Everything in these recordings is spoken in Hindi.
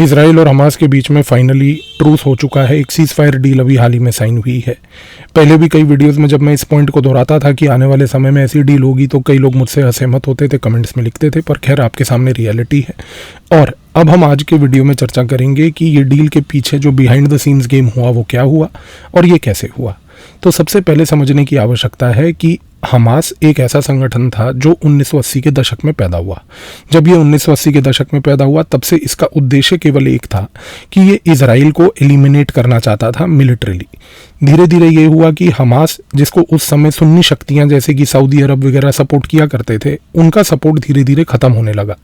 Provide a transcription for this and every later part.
इसराइल और हमास के बीच में फाइनली ट्रूस हो चुका है। एक सीज फायर डील अभी हाल ही में साइन हुई है। पहले भी कई वीडियोस में जब मैं इस पॉइंट को दोहराता था कि आने वाले समय में ऐसी डील होगी तो कई लोग मुझसे असहमत होते थे, कमेंट्स में लिखते थे, पर खैर आपके सामने रियलिटी है। और अब हम आज के वीडियो में चर्चा करेंगे कि ये डील के पीछे जो बिहाइंड द सीन्स गेम हुआ वो क्या हुआ और ये कैसे हुआ। तो सबसे पहले समझने की आवश्यकता है कि हमास एक ऐसा संगठन था जो 1980 के दशक में पैदा हुआ। जब ये 1980 के दशक में पैदा हुआ तब से इसका उद्देश्य केवल एक था कि ये इजराइल को एलिमिनेट करना चाहता था मिलिट्रीली। धीरे धीरे ये हुआ कि हमास, जिसको उस समय सुन्नी शक्तियां जैसे कि सऊदी अरब वगैरह सपोर्ट किया करते थे, उनका सपोर्ट धीरे धीरे खत्म होने लगा।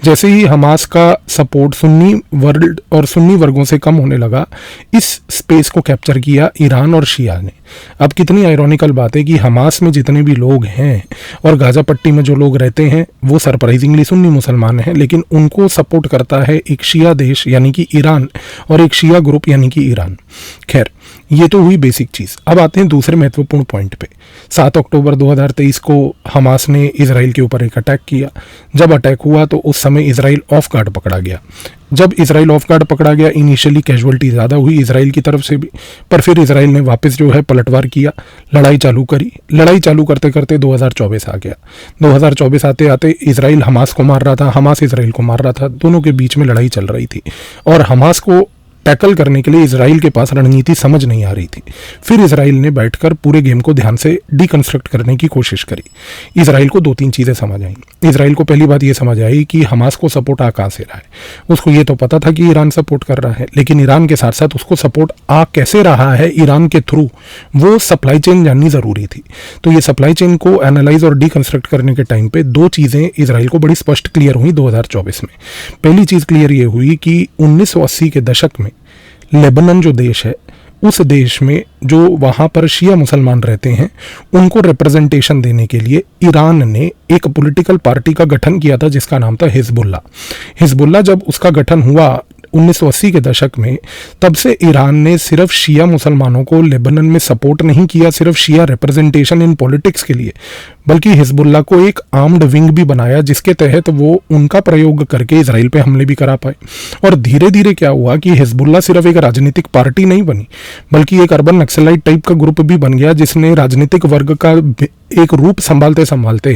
जैसे ही हमास का सपोर्ट सुन्नी वर्ल्ड और सुन्नी वर्गों से कम होने लगा, इस स्पेस को कैप्चर किया ईरान और शिया ने। अब कितनी आयरॉनिकल बात है कि हमास में जितने भी लोग हैं और गाजा पट्टी में जो लोग रहते हैं वो सरप्राइजिंगली सुन्नी मुसलमान हैं, लेकिन उनको सपोर्ट करता है एक शिया देश यानी कि ईरान और एक शिया ग्रुप यानी कि ईरान। खैर, ये तो हुई बेसिक चीज़। अब आते हैं दूसरे महत्वपूर्ण पॉइंट पे। 7 अक्टूबर 2023 को हमास ने इजराइल के ऊपर एक अटैक किया। जब अटैक हुआ तो उस समय इजराइल ऑफ गार्ड पकड़ा गया। जब इजराइल ऑफ गार्ड पकड़ा गया, इनिशियली कैजुअलिटी ज़्यादा हुई इजराइल की तरफ से भी, पर फिर इजराइल ने वापस जो है पलटवार किया, लड़ाई चालू करी। लड़ाई चालू करते करते 2024 आ गया। 2024 आते आते इजराइल हमास को मार रहा था, हमास इजराइल को मार रहा था, दोनों के बीच में लड़ाई चल रही थी और हमास को टैकल करने के लिए इजराइल के पास रणनीति समझ नहीं आ रही थी। फिर इजराइल ने बैठकर पूरे गेम को ध्यान से डिकंस्ट्रक्ट करने की कोशिश करी। इजराइल को 2-3 चीज़ें समझ आई। इजराइल को पहली बात ये समझ आई कि हमास को सपोर्ट आ कहाँ से रहा है। उसको ये तो पता था कि ईरान सपोर्ट कर रहा है, लेकिन ईरान के साथ साथ उसको सपोर्ट आ कैसे रहा है ईरान के थ्रू, वो सप्लाई चेन जाननी ज़रूरी थी। तो ये सप्लाई चेन को एनालाइज और डिकंस्ट्रक्ट करने के टाइम पे 2 चीज़ें इजराइल को बड़ी स्पष्ट क्लियर हुई 2024 में। पहली चीज़ क्लियर ये हुई कि 1980 के दशक में लेबनान जो देश है, उस देश में जो वहाँ पर शिया मुसलमान रहते हैं, उनको रिप्रेजेंटेशन देने के लिए ईरान ने एक पॉलिटिकल पार्टी का गठन किया था जिसका नाम था हिजबुल्ला। हिजबुल्ला जब उसका गठन हुआ 1980 के दशक में, तब से ईरान ने सिर्फ शिया मुसलमानों को लेबनान में सपोर्ट नहीं किया सिर्फ शिया रिप्रेजेंटेशन इन पॉलिटिक्स के लिए, बल्कि हिजबुल्ला को एक आर्म्ड विंग भी बनाया जिसके तहत वो उनका प्रयोग करके इजराइल पे हमले भी करा पाए। और धीरे धीरे क्या हुआ कि हिजबुल्ला सिर्फ एक राजनीतिक पार्टी नहीं बनी, बल्कि एक अर्बन नक्सलाइट टाइप का ग्रुप भी बन गया जिसने राजनीतिक वर्ग का एक रूप संभालते संभालते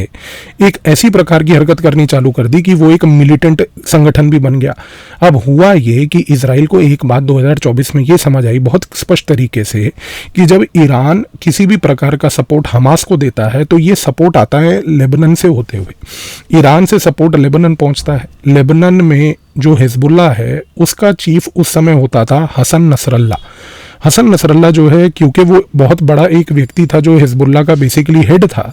एक ऐसी प्रकार की हरकत करनी चालू कर दी कि वो एक मिलिटेंट संगठन भी बन गया। अब हुआ ये कि इजराइल को एक बात 2024 में ये समझ आई बहुत स्पष्ट तरीके से कि जब ईरान किसी भी प्रकार का सपोर्ट हमास को देता है तो ये सपोर्ट आता है लेबनान से होते हुए। ईरान से सपोर्ट लेबनान पहुंचता है। लेबनान में जो हिजबुल्ला है उसका चीफ उस समय होता था हसन नसरल्ला। हसन नसरल्ला जो है, क्योंकि वो बहुत बड़ा एक व्यक्ति था जो हिजबुल्ला का बेसिकली हेड था,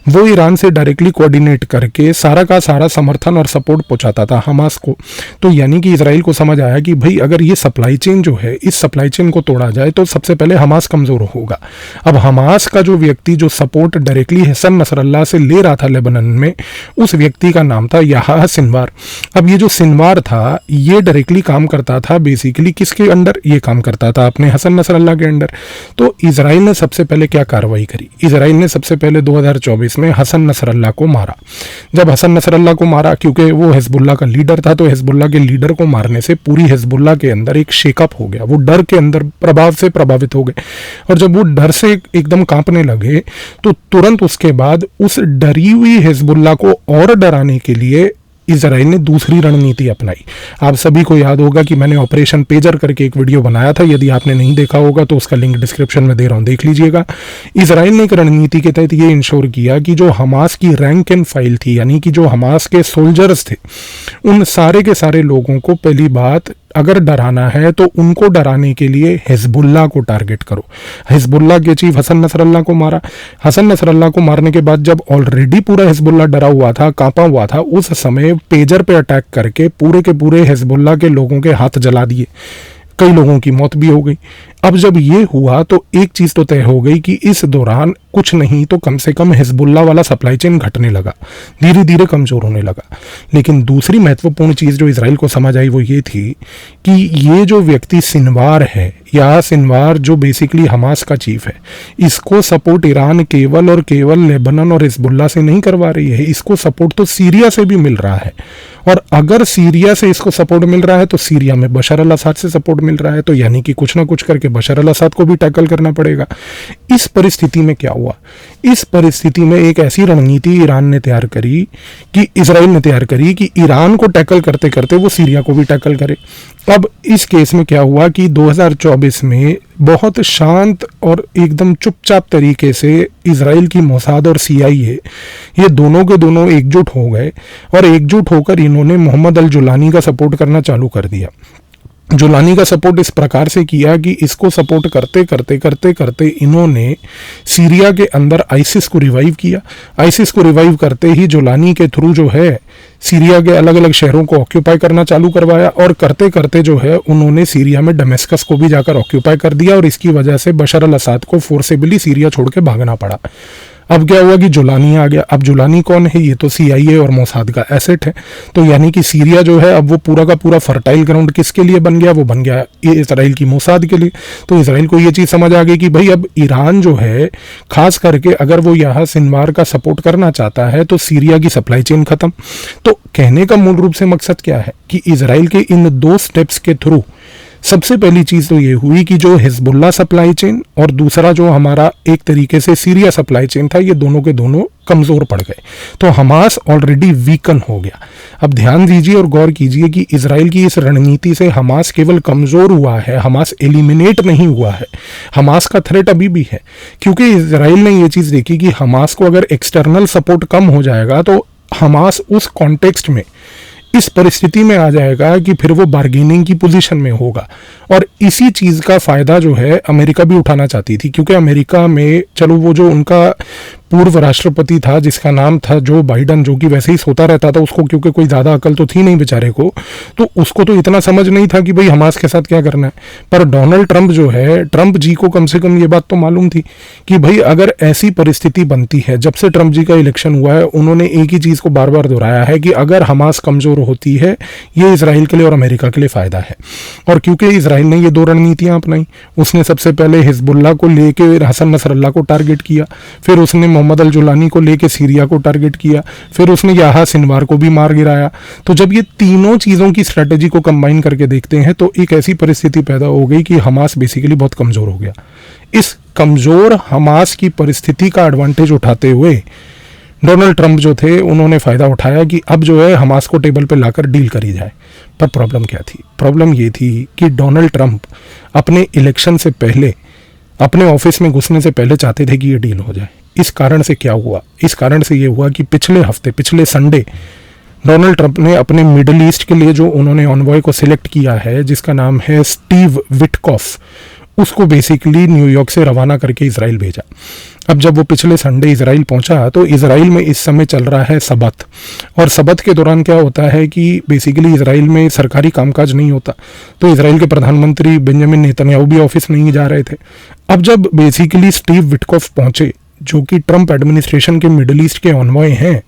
वो ईरान से डायरेक्टली कोऑर्डिनेट करके सारा का सारा समर्थन और सपोर्ट पहुंचाता था हमास को। तो यानी कि इजराइल को समझ आया कि भाई अगर ये सप्लाई चेन जो है, इस सप्लाई चेन को तोड़ा जाए तो सबसे पहले हमास कमज़ोर होगा। अब हमास का जो व्यक्ति जो सपोर्ट डायरेक्टली हसन नसरल्ला से ले रहा था लेबनान में, उस व्यक्ति का नाम था याह्या सिनवार। अब ये जो सिनवार था ये डायरेक्टली काम करता था बेसिकली किसके अंडर, ये काम करता था अपने हसन नसरल्ला के अंडर। तो इजराइल ने सबसे पहले क्या कार्रवाई करी? इजराइल ने सबसे पहले 2024 में हसन नसरल्ला को मारा। जब हसन नसरल्ला को मारा, क्योंकि वो हिजबुल्ला का लीडर था, तो हिजबुल्ला के लीडर को मारने से पूरी हिजबुल्ला के अंदर एक शेकअप हो गया। वो डर के अंदर प्रभाव से प्रभावित हो गए और जब वो डर से एकदम कांपने लगे तो तुरंत उसके बाद उस डरी हुई हिजबुल्ला को और डराने के लिए इजराइल ने दूसरी रणनीति अपनाई। आप सभी को याद होगा कि मैंने ऑपरेशन पेजर करके एक वीडियो बनाया था। यदि आपने नहीं देखा होगा तो उसका लिंक डिस्क्रिप्शन में दे रहा हूं, देख लीजिएगा। इजराइल ने एक रणनीति के तहत ये इंश्योर किया कि जो हमास की रैंक एंड फाइल थी, यानी कि जो हमास के सोल्जर्स थे, उन सारे के सारे लोगों को पहली बात अगर डराना है तो उनको डराने के लिए हिजबुल्ला को टारगेट करो। हिजबुल्ला के चीफ हसन नसरल्ला को मारा। हसन नसरल्ला को मारने के बाद जब ऑलरेडी पूरा हिजबुल्ला डरा हुआ था, कांपा हुआ था, उस समय पेजर पे अटैक करके पूरे के पूरे हिजबुल्ला के लोगों के हाथ जला दिए। कई लोगों की मौत भी हो गई। अब जब ये हुआ तो एक चीज तो तय हो गई कि इस दौरान कुछ नहीं तो कम से कम हिजबुल्ला वाला सप्लाई चेन घटने लगा, धीरे धीरे कमजोर होने लगा। लेकिन दूसरी महत्वपूर्ण चीज जो इजराइल को समझ आई वो ये थी कि ये जो व्यक्ति सिनवार है, या सिनवार जो बेसिकली हमास का चीफ है, इसको सपोर्ट ईरान केवल और केवल लेबनान और हिजबुल्ला से नहीं करवा रही है, इसको सपोर्ट तो सीरिया से भी मिल रहा है। और अगर सीरिया से इसको सपोर्ट मिल रहा है तो सीरिया में बशर अल असद से सपोर्ट मिल रहा है, तो यानी कि कुछ ना कुछ करके बशर अल असद को भी टैकल करना पड़ेगा। इस परिस्थिति में क्या हुआ, इस परिस्थिति में एक ऐसी रणनीति ईरान ने तैयार करी कि इजराइल ने तैयार करी कि ईरान को टैकल करते करते वो सीरिया को भी टैकल करे। अब इस केस में क्या हुआ कि 2024 में बहुत शांत और एकदम चुपचाप तरीके से इजराइल की मोसाद और CIA ये दोनों के दोनों एकजुट हो गए, और एकजुट होकर इन्होंने मोहम्मद अल जुलानी का सपोर्ट करना चालू कर दिया। जुलानी का सपोर्ट इस प्रकार से किया कि इसको सपोर्ट करते करते करते करते इन्होंने सीरिया के अंदर आईसिस को रिवाइव किया। आईसिस को रिवाइव करते ही जुलानी के थ्रू जो है सीरिया के अलग अलग शहरों को ऑक्यूपाई करना चालू करवाया, और करते करते जो है उन्होंने सीरिया में डमेस्कस को भी जाकर ऑक्यूपाई कर दिया, और इसकी वजह से बशर अल असद को फोर्सेबली सीरिया छोड़ के भागना पड़ा। अब क्या हुआ कि जुलानी आ गया। अब जुलानी कौन है, ये तो CIA और मोसाद का एसेट है। तो यानी कि सीरिया जो है अब वो पूरा का पूरा फर्टाइल ग्राउंड किसके लिए बन गया, वो बन गया इसराइल की मोसाद के लिए। तो इसराइल को ये चीज़ समझ आ गई कि भाई अब ईरान जो है खास करके अगर वो यहाँ सिनवार का सपोर्ट करना चाहता है तो सीरिया की सप्लाई चेन खत्म। तो कहने का मूल रूप से मकसद क्या है कि इसराइल के इन 2 स्टेप्स के थ्रू सबसे पहली चीज तो ये हुई कि जो हिजबुल्ला सप्लाई चेन और दूसरा जो हमारा एक तरीके से सीरिया सप्लाई चेन था, ये दोनों के दोनों कमजोर पड़ गए। तो हमास ऑलरेडी वीकन हो गया। अब ध्यान दीजिए और गौर कीजिए कि इजराइल की इस रणनीति से हमास केवल कमजोर हुआ है, हमास एलिमिनेट नहीं हुआ है। हमास का थ्रेट अभी भी है, क्योंकि इजराइल ने ये चीज देखी कि हमास को अगर एक्सटर्नल सपोर्ट कम हो जाएगा तो हमास उस कॉन्टेक्स्ट में इस परिस्थिति में आ जाएगा कि फिर वो बार्गेनिंग की पोजीशन में होगा। और इसी चीज का फायदा जो है अमेरिका भी उठाना चाहती थी, क्योंकि अमेरिका में चलो वो जो उनका पूर्व राष्ट्रपति था जिसका नाम था जो बाइडन, जो कि वैसे ही सोता रहता था, उसको क्योंकि कोई ज्यादा अकल तो थी नहीं बेचारे को, तो उसको तो इतना समझ नहीं था कि भाई हमास के साथ क्या करना है। पर डोनाल्ड ट्रंप जो है, ट्रंप जी को कम से कम ये बात तो मालूम थी कि भाई अगर ऐसी परिस्थिति बनती है, जब से ट्रंप जी का इलेक्शन हुआ है उन्होंने एक ही चीज को बार बार दोहराया है कि अगर हमास कमजोर होती है ये इसराइल के लिए और अमेरिका के लिए फायदा है। और क्योंकि इसराइल ने ये 2 रणनीतियां अपनाई, उसने सबसे पहले हिजबुल्ला को लेके हसन नसरल्ला को टारगेट किया, फिर उसने मोहम्मद अल जुलानी को लेके सीरिया को टारगेट किया, फिर उसने याह्या सिनवार को भी मार गिराया। तो जब ये तीनों चीजों की स्ट्रेटेजी को कंबाइन करके देखते हैं तो एक ऐसी परिस्थिति पैदा हो गई कि हमास बेसिकली बहुत कमजोर हो गया। इस कमजोर हमास की परिस्थिति का एडवांटेज उठाते हुए डोनाल्ड ट्रंप जो थे उन्होंने फायदा उठाया कि अब जो है हमास को टेबल पे लाकर डील करी जाए। पर प्रॉब्लम क्या थी? प्रॉब्लम ये थी कि डोनाल्ड ट्रंप अपने इलेक्शन से पहले, अपने ऑफिस में घुसने से पहले चाहते थे कि ये डील हो जाए। इस कारण से क्या हुआ? इस कारण से ये हुआ कि पिछले संडे डोनाल्ड ट्रंप ने अपने मिडिल ईस्ट के लिए जो उन्होंने ऑनवॉय को सिलेक्ट किया है जिसका नाम है स्टीव विटकॉफ, उसको बेसिकली न्यूयॉर्क से रवाना करके इजराइल भेजा। अब जब वो पिछले संडे इजराइल पहुंचा तो इजराइल में इस समय चल रहा है सबत, और सबत के दौरान क्या होता है कि बेसिकली इजराइल में सरकारी कामकाज नहीं होता, तो इजराइल के प्रधानमंत्री बेंजामिन नेतन्याहू भी ऑफिस नहीं जा रहे थे। अब जब बेसिकली स्टीव विटकॉफ पहुंचे, जो कि ट्रंप एडमिनिस्ट्रेशन के मिडिल ईस्ट के ऑनवॉय हैं,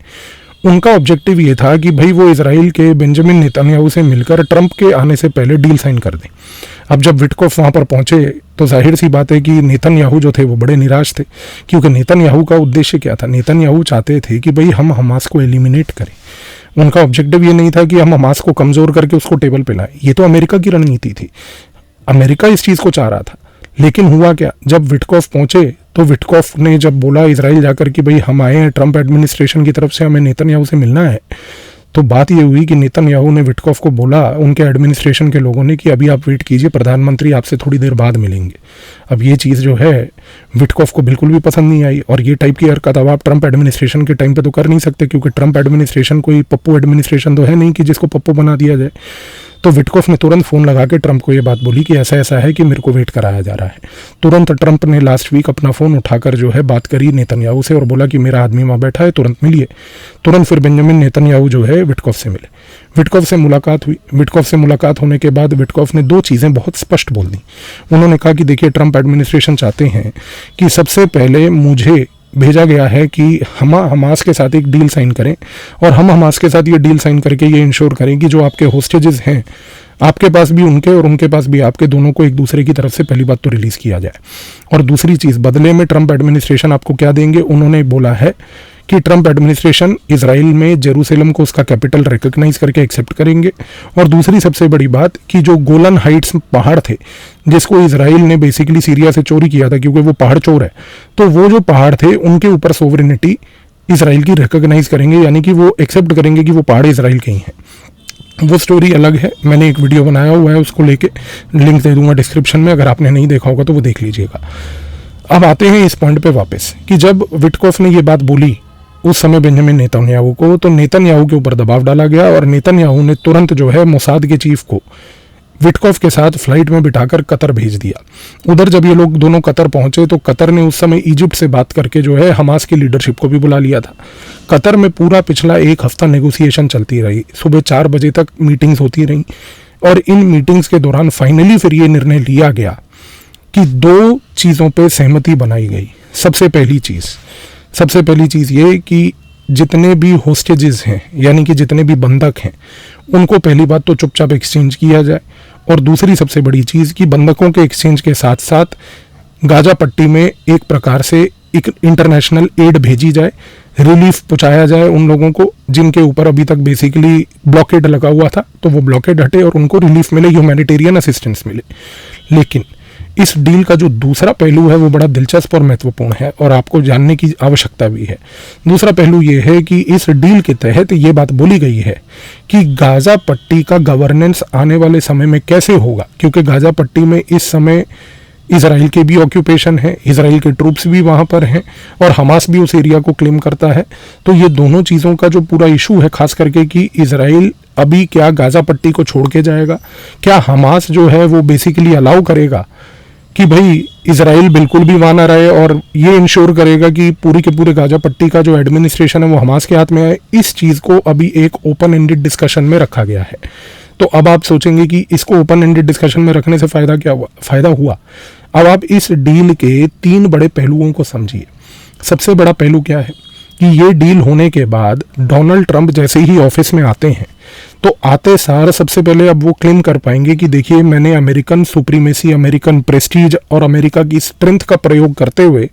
उनका ऑब्जेक्टिव ये था कि भाई वो इजराइल के बेंजामिन नेतन्याहू से मिलकर ट्रंप के आने से पहले डील साइन कर दें। अब जब विटकॉफ वहां पर पहुंचे तो जाहिर सी बात है कि नेतन्याहू जो थे वो बड़े निराश थे, क्योंकि नेतन्याहू का उद्देश्य क्या था? नेतन्याहू चाहते थे कि भाई हम हमास को एलिमिनेट करें। उनका ऑब्जेक्टिव ये नहीं था कि हम हमास को कमजोर करके उसको टेबल पे लाएं। ये तो अमेरिका की रणनीति थी, अमेरिका इस चीज को चाह रहा था। लेकिन हुआ क्या, जब विटकॉफ पहुंचे तो विटकॉफ ने जब बोला इजराइल जाकर कि भाई हम आए हैं ट्रंप एडमिनिस्ट्रेशन की तरफ से, हमें नेतन्याहू से मिलना है, तो बात ये हुई कि नेतन्याहू ने विटकॉफ को बोला, उनके एडमिनिस्ट्रेशन के लोगों ने, कि अभी आप वेट कीजिए, प्रधानमंत्री आपसे थोड़ी देर बाद मिलेंगे। अब ये चीज़ जो है विटकॉफ को बिल्कुल भी पसंद नहीं आई, और ये टाइप की हरकत अब आप ट्रंप एडमिनिस्ट्रेशन के टाइम पे तो कर नहीं सकते, क्योंकि ट्रंप एडमिनिस्ट्रेशन कोई पप्पू एडमिनिस्ट्रेशन तो है नहीं कि जिसको पप्पू बना दिया जाए। तो विटकॉफ ने तुरंत फ़ोन लगा के ट्रंप को ये बात बोली कि ऐसा ऐसा है कि मेरे को वेट कराया जा रहा है। तुरंत ट्रंप ने लास्ट वीक अपना फ़ोन उठाकर जो है बात करी नेतन्याहू से और बोला कि मेरा आदमी वहाँ बैठा है, तुरंत मिलिए। तुरंत फिर बेंजामिन नेतन्याहू जो है विटकॉफ से मिले। विटकॉफ से मुलाकात हुई। विटकॉफ से मुलाकात होने के बाद विटकॉफ ने दो चीज़ें बहुत स्पष्ट बोल दी। उन्होंने कहा कि देखिए, ट्रंप एडमिनिस्ट्रेशन चाहते हैं कि सबसे पहले मुझे भेजा गया है कि हम हमास के साथ एक डील साइन करें, और हम हमास के साथ ये डील साइन करके ये इंश्योर करें कि जो आपके होस्टेजेस हैं, आपके पास भी उनके और उनके पास भी आपके, दोनों को एक दूसरे की तरफ से पहली बात तो रिलीज़ किया जाए। और दूसरी चीज़, बदले में ट्रंप एडमिनिस्ट्रेशन आपको क्या देंगे? उन्होंने बोला है कि ट्रंप एडमिनिस्ट्रेशन इजराइल में जेरूसलम को उसका कैपिटल रिकॉग्नाइज करके एक्सेप्ट करेंगे। और दूसरी सबसे बड़ी बात कि जो गोलन हाइट्स पहाड़ थे, जिसको इजराइल ने बेसिकली सीरिया से चोरी किया था क्योंकि वो पहाड़ चोर है, तो वो जो पहाड़ थे उनके ऊपर सोवरेनिटी इजराइल की रिकॉग्नाइज करेंगे, यानी कि वो एक्सेप्ट करेंगे कि वो पहाड़ इजराइल के ही हैं। वो स्टोरी अलग है, मैंने एक वीडियो बनाया हुआ है, उसको लेके लिंक दे दूंगा डिस्क्रिप्शन में, अगर आपने नहीं देखा होगा तो वो देख लीजिएगा। अब आते हैं इस पॉइंट पे वापस कि जब विटकॉफ ने ये बात बोली उस समय बेंजामिन नेतन्याहू को, तो नेतन्याहू के ऊपर दबाव डाला गया और नेतन्याहू ने तुरंत जो है मोसाद के चीफ को विटकॉफ के साथ फ्लाइट में बिठाकर कतर भेज दिया। उधर जब ये लोग दोनों कतर पहुंचे तो कतर ने उस समय इजिप्ट से बात करके जो है हमास की लीडरशिप को भी बुला लिया था। कतर में पूरा पिछला एक हफ्ता नेगोशिएशन चलती रही, सुबह 4 बजे तक मीटिंग्स होती रहीं, और इन मीटिंग्स के दौरान फाइनली फिर ये निर्णय लिया गया कि 2 चीज़ों पर सहमति बनाई गई। सबसे पहली चीज़ ये कि जितने भी होस्टेजेस हैं, यानी कि जितने भी बंधक हैं, उनको पहली बात तो चुपचाप एक्सचेंज किया जाए, और दूसरी सबसे बड़ी चीज़ कि बंधकों के एक्सचेंज के साथ साथ गाजा पट्टी में एक प्रकार से एक इंटरनेशनल एड भेजी जाए, रिलीफ पहुंचाया जाए उन लोगों को जिनके ऊपर अभी तक बेसिकली ब्लॉकेड लगा हुआ था, तो वो ब्लॉकेड हटे और उनको रिलीफ मिले, ह्यूमैनिटेरियन असिस्टेंस मिले। लेकिन इस डील का जो दूसरा पहलू है वो बड़ा दिलचस्प और महत्वपूर्ण है और आपको जानने की आवश्यकता भी है। दूसरा पहलू ये है कि इस डील के तहत ये बात बोली गई है कि गाजा पट्टी का गवर्नेंस आने वाले समय में कैसे होगा, क्योंकि गाजा पट्टी में इस समय इजराइल के भी ऑक्यूपेशन है, इजराइल के ट्रूप्स भी वहाँ पर हैं और हमास भी उस एरिया को क्लेम करता है। तो ये दोनों चीज़ों का जो पूरा इशू है, खास करके कि इजराइल अभी क्या गाजा पट्टी को छोड़ के जाएगा, क्या हमास जो है वो बेसिकली अलाउ करेगा कि भाई इजराइल बिल्कुल भी वहाँ ना रहे, और ये इंश्योर करेगा कि पूरी के पूरे गाजा पट्टी का जो एडमिनिस्ट्रेशन है वो हमास के हाथ में आए। इस चीज़ को अभी एक ओपन एंडेड डिस्कशन में रखा गया है। तो अब आप सोचेंगे कि इसको ओपन एंडेड डिस्कशन में रखने से फ़ायदा क्या हुआ? फ़ायदा हुआ। अब आप इस डील के 3 बड़े पहलुओं को समझिए। सबसे बड़ा पहलू क्या है कि ये डील होने के बाद डोनाल्ड ट्रंप जैसे ही ऑफिस में आते हैं, तो आते सार सबसे पहले अब वो क्लेम कर पाएंगे कि देखिए, मैंने अमेरिकन सुप्रीमेसी, अमेरिकन प्रेस्टीज और अमेरिका की स्ट्रेंथ का प्रयोग करते हुए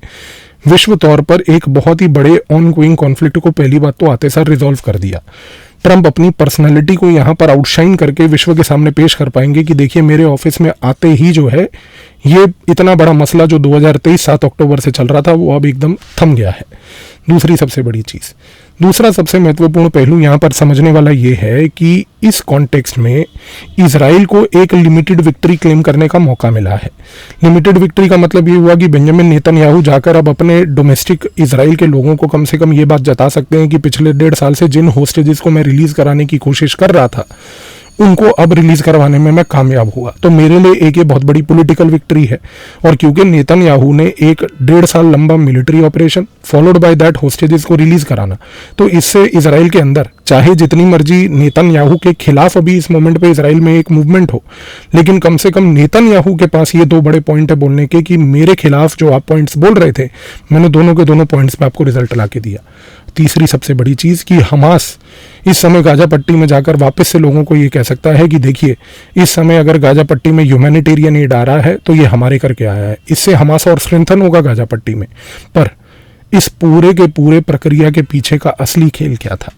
विश्व तौर पर एक बहुत ही बड़े ऑन गोइंग कॉन्फ्लिक्ट को पहली बात तो आते सार रिजॉल्व कर दिया। ट्रंप अपनी पर्सनैलिटी को यहाँ पर आउटशाइन करके विश्व के सामने पेश कर पाएंगे कि देखिए, मेरे ऑफिस में आते ही जो है ये इतना बड़ा मसला जो 2023 7 अक्टूबर से चल रहा था वो अब एकदम थम गया है। दूसरी सबसे बड़ी चीज़, दूसरा सबसे महत्वपूर्ण पहलू यहाँ पर समझने वाला ये है कि इस कॉन्टेक्स्ट में इजराइल को एक लिमिटेड विक्ट्री क्लेम करने का मौका मिला है। लिमिटेड विक्ट्री का मतलब ये हुआ कि बेंजामिन नेतन्याहू जाकर अब अपने डोमेस्टिक इजराइल के लोगों को कम से कम ये बात जता सकते हैं कि पिछले 1.5 साल से जिन होस्टेजेस को मैं रिलीज कराने की कोशिश कर रहा था उनको अब रिलीज करवाने में मैं कामयाब हुआ। तो मेरे लिए एक ये बहुत बड़ी पॉलिटिकल विक्ट्री है। और क्योंकि नेतन्याहू ने एक 1.5 साल लंबा military operation followed by that hostages को रिलीज कराना, तो इससे इजराइल के अंदर चाहे जितनी मर्जी नेतन्याहू के खिलाफ अभी इस मोमेंट पे इजराइल में एक मूवमेंट हो, लेकिन कम से कम नेतन्याहू के पास ये 2 बड़े पॉइंट है बोलने के कि मेरे खिलाफ जो आप पॉइंट्स बोल रहे थे, मैंने दोनों के दोनों पॉइंट्स पे आपको रिजल्ट ला के दिया। तीसरी सबसे बड़ी चीज़ कि हमास इस समय गाजा पट्टी में जाकर वापस से लोगों को ये कह सकता है कि देखिए, इस समय अगर गाजा पट्टी में ह्यूमैनिटेरियन एड आ रहा है तो ये हमारे करके आया है, इससे हमास और स्ट्रेंथन होगा गाजा पट्टी में। पर इस पूरे के पूरे प्रक्रिया के पीछे का असली खेल क्या था?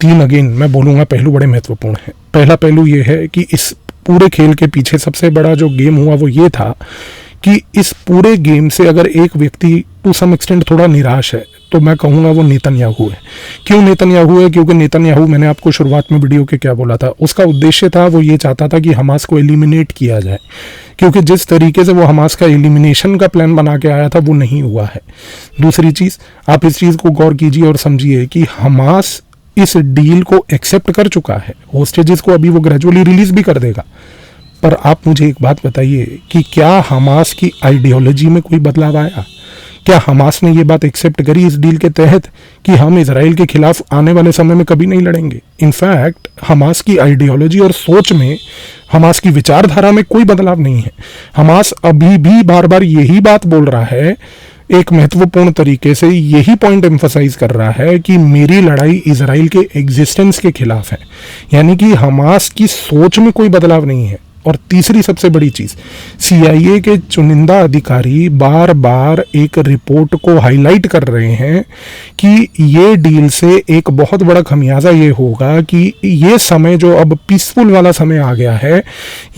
3 अगेन मैं बोलूँगा पहलू बड़े महत्वपूर्ण है। पहला पहलू ये है कि इस पूरे खेल के पीछे सबसे बड़ा जो गेम हुआ वो ये था कि इस पूरे गेम से अगर एक व्यक्ति टू सम एक्सटेंट थोड़ा निराश है तो मैं कहूँगा वो नेतन्याहू है। क्यों नेतन्याहू है? क्योंकि नेतन्याहू, मैंने आपको शुरुआत में वीडियो के क्या बोला था, उसका उद्देश्य था वो ये चाहता था कि हमास को एलिमिनेट किया जाए, क्योंकि जिस तरीके से वो हमास का एलिमिनेशन का प्लान बना के आया था वो नहीं हुआ है। दूसरी चीज़, आप इस चीज़ को गौर कीजिए और समझिए कि हमास इस डील को एक्सेप्ट कर चुका है, होस्टेजेस को अभी वो ग्रेजुअली रिलीज भी कर देगा, पर आप मुझे एक बात बताइए कि क्या हमास की आइडियोलॉजी में कोई बदलाव आया? क्या हमास ने ये बात एक्सेप्ट करी इस डील के तहत कि हम इजराइल के खिलाफ आने वाले समय में कभी नहीं लड़ेंगे? इनफैक्ट हमास की आइडियोलॉजी और सोच में, हमास की विचारधारा में कोई बदलाव नहीं है। हमास अभी भी बार बार यही बात बोल रहा है, एक महत्वपूर्ण तरीके से यही पॉइंट एम्फसाइज कर रहा है कि मेरी लड़ाई इजराइल के एग्जिस्टेंस के खिलाफ है। यानी कि हमास की सोच में कोई बदलाव नहीं है। और तीसरी सबसे बड़ी चीज, CIA के चुनिंदा अधिकारी बार बार एक रिपोर्ट को हाईलाइट कर रहे हैं कि ये डील से एक बहुत बड़ा खमियाजा ये होगा कि ये समय जो अब पीसफुल वाला समय आ गया है,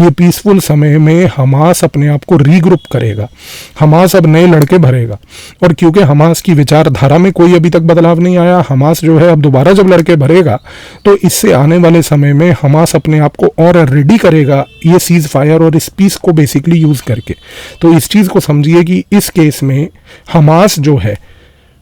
ये पीसफुल समय में हमास अपने आप को रीग्रुप करेगा, हमास अब नए लड़के भरेगा। और क्योंकि हमास की विचारधारा में कोई अभी तक बदलाव नहीं आया, हमास जो है अब दोबारा जब लड़के भरेगा तो इससे आने वाले समय में हमास अपने आप को और रेडी करेगा ये सीज फायर और इस पीस को बेसिकली यूज करके। तो इस चीज को समझिए कि इस केस में हमास जो है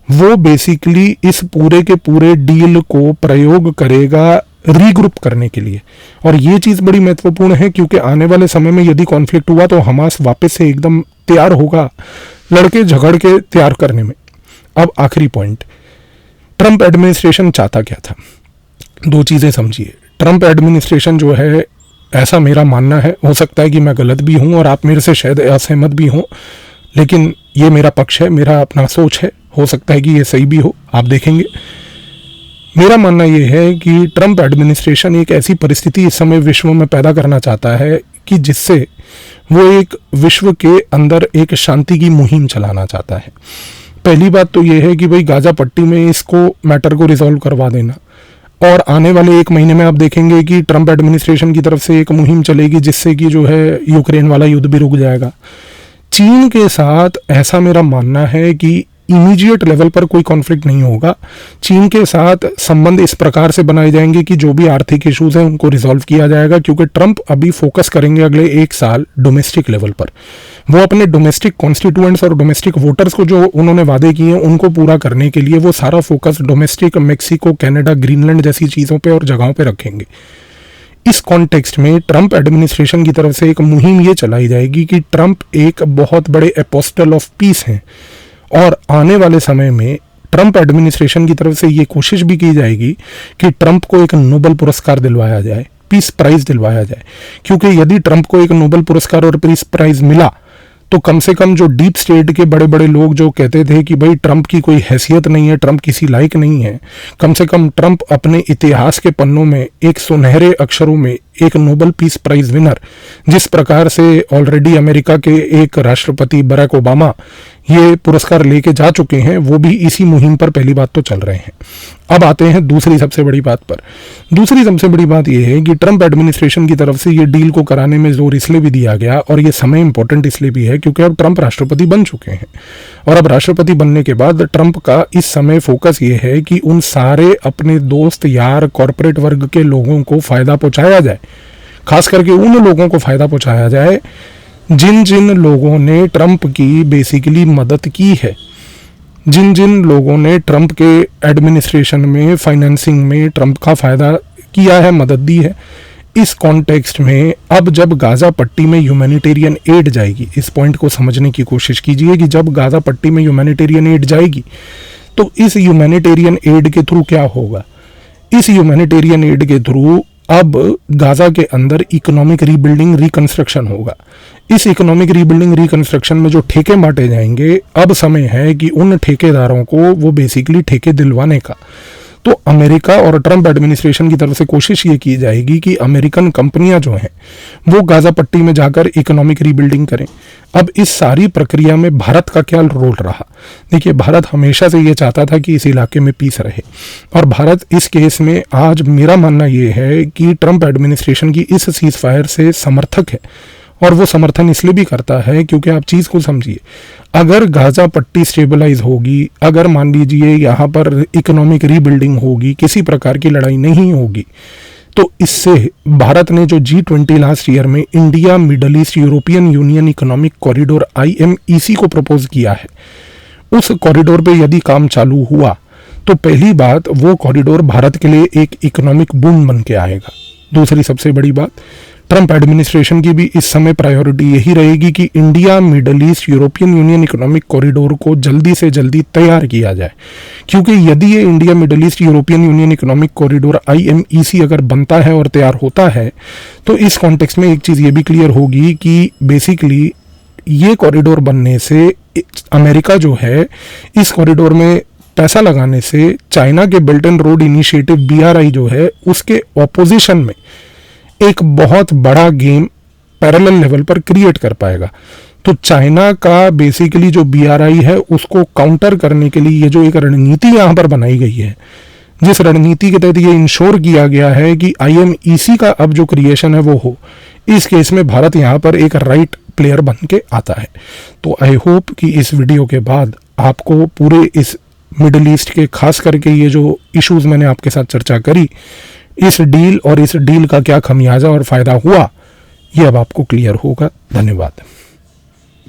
वो बेसिकली इस पूरे के पूरे डील को प्रयोग करेगा रीग्रुप करने के लिए। और ये चीज बड़ी महत्वपूर्ण है क्योंकि आने वाले समय में यदि कॉन्फ्लिक्ट हुआ तो हमास वापस से एकदम तैयार होगा लड़के झगड़ के तैयार करने में। अब आखिरी पॉइंट, ट्रंप एडमिनिस्ट्रेशन चाहता क्या था? दो चीजें समझिए। ट्रंप एडमिनिस्ट्रेशन जो है, ऐसा मेरा मानना है, हो सकता है कि मैं गलत भी हूं और आप मेरे से शायद असहमत भी हों, लेकिन ये मेरा पक्ष है, मेरा अपना सोच है, हो सकता है कि ये सही भी हो, आप देखेंगे। मेरा मानना ये है कि ट्रंप एडमिनिस्ट्रेशन एक ऐसी परिस्थिति इस समय विश्व में पैदा करना चाहता है कि जिससे वो एक विश्व के अंदर एक शांति की मुहिम चलाना चाहता है। पहली बात तो ये है कि भाई गाजा पट्टी में इसको मैटर को रिजॉल्व करवा देना, और आने वाले एक महीने में आप देखेंगे कि ट्रंप एडमिनिस्ट्रेशन की तरफ से एक मुहिम चलेगी जिससे कि जो है यूक्रेन वाला युद्ध भी रुक जाएगा। चीन के साथ ऐसा मेरा मानना है कि इमीडिएट लेवल पर कोई कॉन्फ्लिक्ट नहीं होगा। चीन के साथ संबंध इस प्रकार से बनाए जाएंगे कि जो भी आर्थिक इश्यूज हैं उनको रिजॉल्व किया जाएगा, क्योंकि ट्रंप अभी फोकस करेंगे अगले एक साल डोमेस्टिक लेवल पर। वो अपने डोमेस्टिक कॉन्स्टिट्यूएंट्स और डोमेस्टिक वोटर्स को जो उन्होंने वादे किए हैं उनको पूरा करने के लिए वो सारा focus domestic Mexico, Canada, Greenland जैसी चीज़ों पे और जगहों पे रखेंगे। इस कॉन्टेक्स्ट में ट्रंप एडमिनिस्ट्रेशन की तरफ से एक मुहिम ये चलाई जाएगी कि ट्रंप एक बहुत बड़े एपोस्टल ऑफ पीस हैं, और आने वाले समय में ट्रंप एडमिनिस्ट्रेशन की तरफ से ये कोशिश भी की जाएगी कि ट्रंप को एक नोबेल पुरस्कार दिलवाया जाए, पीस प्राइज दिलवाया जाए। क्योंकि यदि ट्रंप को एक नोबेल पुरस्कार और पीस प्राइज मिला तो कम से कम जो डीप स्टेट के बड़े बड़े लोग जो कहते थे कि भाई ट्रंप की कोई हैसियत नहीं है, ट्रंप किसी लायक नहीं है, कम से कम ट्रंप अपने इतिहास के पन्नों में एक सुनहरे अक्षरों में एक नोबेल पीस प्राइज विनर, जिस प्रकार से ऑलरेडी अमेरिका के एक राष्ट्रपति बराक ओबामा ये पुरस्कार लेके जा चुके हैं, वो भी इसी मुहिम पर पहली बात तो चल रहे हैं। अब आते हैं दूसरी सबसे बड़ी बात पर। दूसरी सबसे बड़ी बात यह है कि ट्रंप एडमिनिस्ट्रेशन की तरफ से ये डील को कराने में जोर इसलिए भी दिया गया, और ये समय इंपॉर्टेंट इसलिए भी है क्योंकि अब ट्रंप राष्ट्रपति बन चुके हैं, और अब राष्ट्रपति बनने के बाद ट्रंप का इस समय फोकस ये है कि उन सारे अपने दोस्त यार कॉरपोरेट वर्ग के लोगों को फायदा पहुंचाया जाए, खास करके उन लोगों को फायदा पहुंचाया जाए जिन जिन लोगों ने ट्रंप की बेसिकली मदद की है, जिन जिन लोगों ने ट्रंप के एडमिनिस्ट्रेशन में फाइनेंसिंग में ट्रंप का फायदा किया है, मदद दी है। इस कॉन्टेक्स्ट में अब जब गाजा पट्टी में ह्यूमैनिटेरियन एड जाएगी, इस पॉइंट को समझने की कोशिश कीजिए कि जब गाजा पट्टी में ह्यूमैनिटेरियन एड जाएगी तो इस ह्यूमैनिटेरियन एड के थ्रू क्या होगा? इस ह्यूमैनिटेरियन एड के थ्रू अब गाजा के अंदर इकोनॉमिक रीबिल्डिंग रिकंस्ट्रक्शन होगा। इस इकोनॉमिक रीबिल्डिंग रिकंस्ट्रक्शन में जो ठेके बांटे जाएंगे, अब समय है कि उन ठेकेदारों को वो बेसिकली ठेके दिलवाने का। तो अमेरिका और ट्रंप एडमिनिस्ट्रेशन की तरफ से कोशिश ये की जाएगी कि अमेरिकन कंपनियां जो हैं वो गाजा पट्टी में जाकर इकोनॉमिक रीबिल्डिंग करें। अब इस सारी प्रक्रिया में भारत का क्या रोल रहा? देखिए, भारत हमेशा से ये चाहता था कि इस इलाके में पीस रहे, और भारत इस केस में आज मेरा मानना ये है कि ट्रंप एडमिनिस्ट्रेशन की इस सीज फायर से समर्थक है, और वो समर्थन इसलिए भी करता है क्योंकि आप चीज़ को समझिए, अगर गाजा पट्टी स्टेबलाइज होगी, अगर मान लीजिए यहाँ पर इकोनॉमिक रीबिल्डिंग होगी, किसी प्रकार की लड़ाई नहीं होगी, तो इससे भारत ने जो G20 लास्ट ईयर में India middle east European union economic corridor IMEC को प्रपोज किया है, उस कॉरिडोर पे यदि काम चालू हुआ तो पहली बात, वो कॉरिडोर भारत के लिए एक इकोनॉमिक बूम बन के आएगा। दूसरी सबसे बड़ी बात, ट्रंप एडमिनिस्ट्रेशन की भी इस समय प्रायोरिटी यही रहेगी कि India middle east European union economic corridor को जल्दी से जल्दी तैयार किया जाए, क्योंकि यदि ये India middle east European union economic corridor IMEC अगर बनता है और तैयार होता है तो इस कॉन्टेक्स्ट में एक चीज़ ये भी क्लियर होगी कि बेसिकली ये कॉरिडोर बनने से अमेरिका जो है इस कॉरिडोर में पैसा लगाने से चाइना के belt and road initiative BRI जो है उसके ऑपोजिशन में एक बहुत बड़ा गेम पैरेलल लेवल पर क्रिएट कर पाएगा। तो चाइना का बेसिकली जो BRI है उसको काउंटर करने के लिए ये जो एक रणनीति यहाँ पर बनाई गई है, जिस रणनीति के तहत ये इंश्योर किया गया है कि IMEC का अब जो क्रिएशन है वो हो, इस केस में भारत यहाँ पर एक राइट प्लेयर बन के आता है। तो आई होप कि इस वीडियो के बाद आपको पूरे इस मिडिल ईस्ट के खास करके ये जो इश्यूज मैंने आपके साथ चर्चा करी, इस डील और इस डील का क्या खमियाजा और फायदा हुआ, ये अब आपको क्लियर होगा। धन्यवाद।